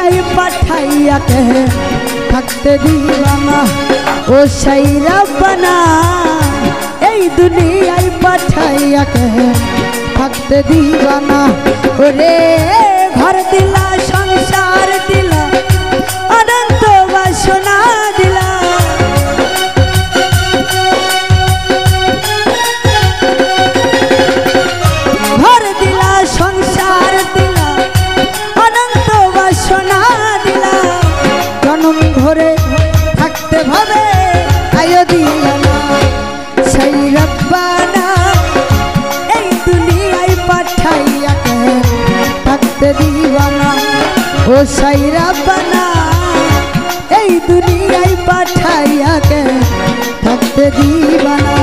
দুনিয়ায় পাঠাইয়া কে থাকতে দিবা না ও সেই রব্বানা এই দুনিয়ায় পাঠাইয়া কে থাকতে দিবা না ওরে ঘর দিলা সংসার দিলা অনন্ত বাসনা দিলা ঘর দিলা সংসার দিলা অনন্ত বাসনা দিলা জনম ধরে থাকতে ভাবে আয় দিলা না সেই রব্বানা এই দুনিয়ায় পাঠাইয়া কে থাকতে দিবা না ও সেই রব্বানা এই দুনিয়ায় পাঠাইয়া কে থাকতে দিবা না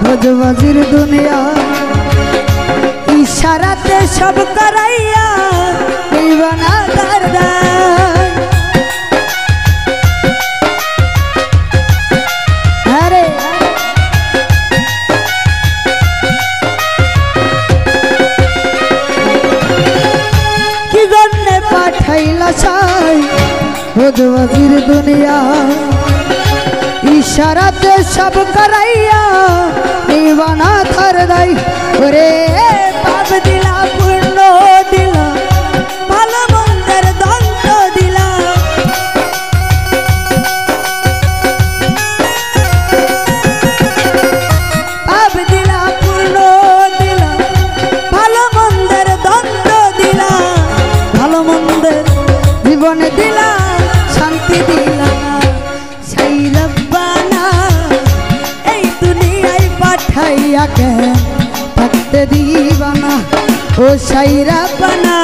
ভোজবাজির দুনিয়া ইশারাতে সব করাইয়া দিবানা দরদার আরে কি জন্যে পাঠাইলা সাই ভোজবাজির দুনিয়া ইশারাতে সব করাইয়া দিবানা ধর দাই ওরে পাপ দিলা পূর্ণ দিলা ভালো মন্দের দণ্ড দিলা পাপ দিলা পূর্ণ দিলা ভালো মন্দের দণ্ড দিলা ভালো মন্দের জীবনে দিলা শান্তি দিলা সেই রব্বানা এই দুনিয়ায় পাঠাইয়া কে থাকতে দিবা না ও সেই রব্বানা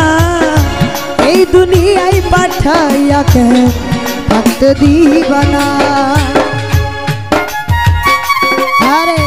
এই দুনিয়ায় পাঠাইয়া কে থাকতে দিবা না আরে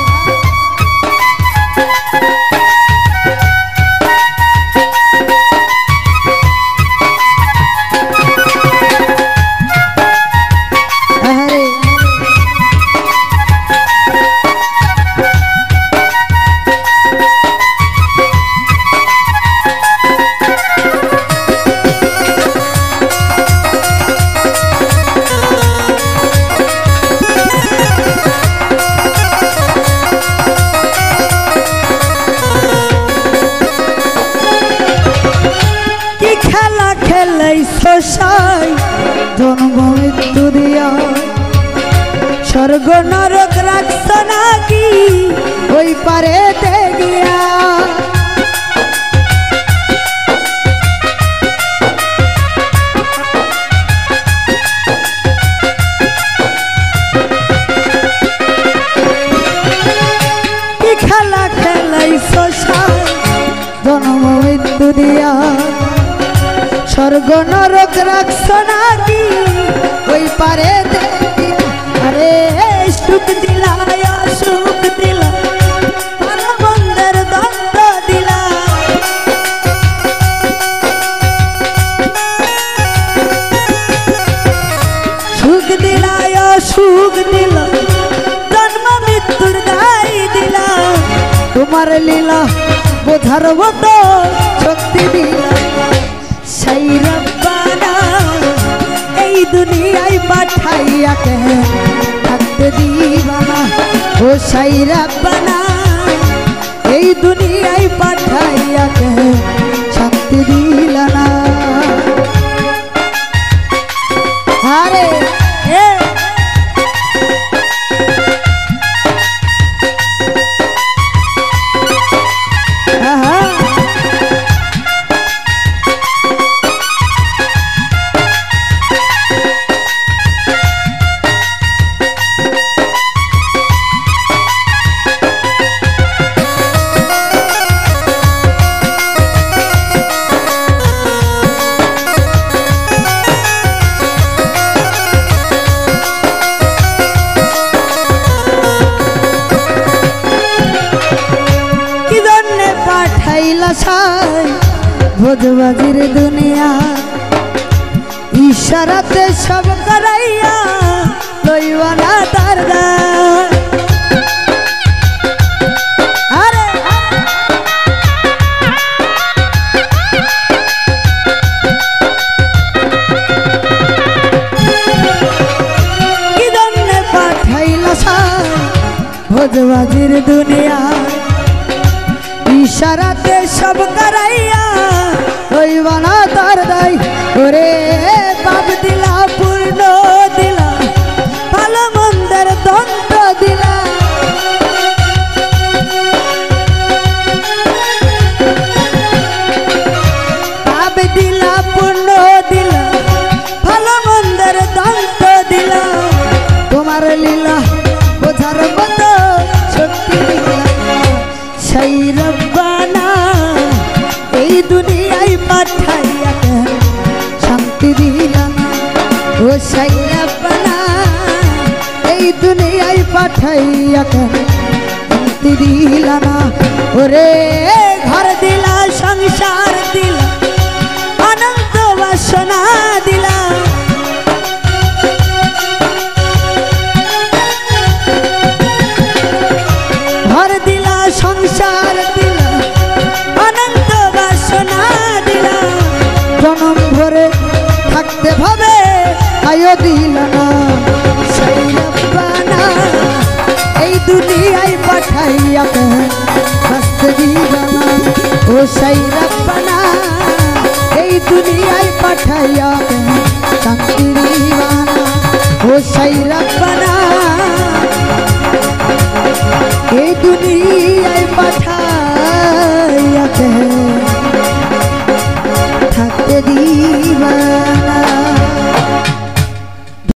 জন্ম মৃত্যু দিয়া স্বর্গ নরক রাখছ নাকি ওই পারে গিয়া কি খেলা খেলাইছ জন্ম মৃত্যু দিয়া স্বর্গ নরক রাখছ নাকি ওই পারে আরে সুখ দিলা সুখ দিলা ভালো মন্দের দণ্ড দিলা সুখ দিলা সুখ দিলা জন্ম মৃত্যুর দায় দিলা তোমার লীলা বোঝার মতো শক্তি দিলা সেই রব্বানা এই দুনিয়ায় পাঠাইয়া কে থাকতে দিবা না ও সেই রব্বানা এই দুনিয়ায় পাঠাইয়া কে শান্তি দিলা না আরে ভোজবাজির দুনিয়া ইশারাতে সব করাইয়া লইবা না তার দায়। আরে কি জন্যে পাঠাইলা সাই ভোজবাজির দুনিয়া ইশারাতে সব করাইয়া লইবা না তার দায়। ওরে পাপ দিলা পূর্ণ দিলা ভালো মন্দের দ্বন্দ্ব দিলা পাপ দিলা পূর্ণ দিলা ভালো মন্দের দ্বন্দ্ব দিলা তোমার লীলা বোঝার মতো শক্তি দিলা সেই রব্বানা এই দুনিয়ায় পাঠাইয়া শান্তি দিলা না ও সেই রব্বানা এই দুনিয়ায় পাঠাইয়া শান্তি দিলা না। ওরে ঘর দিলা সংসার দিলা অনন্ত বাসনা দিলা ঘর দিলা সংসার দিলা অনন্ত বাসনা দিলা জনম ভরে থাকতে ভাবে আয়ো দিলা না সেই রব্বানা এই দুনিয়ায় পাঠাইয়া বাঁচতে দিলা না ও সেই রব্বানা এই দুনিয়ায় পাঠাইয়া শান্তি দিলা না ও সেই রব্বানা এই দুনিয়ায় পাঠা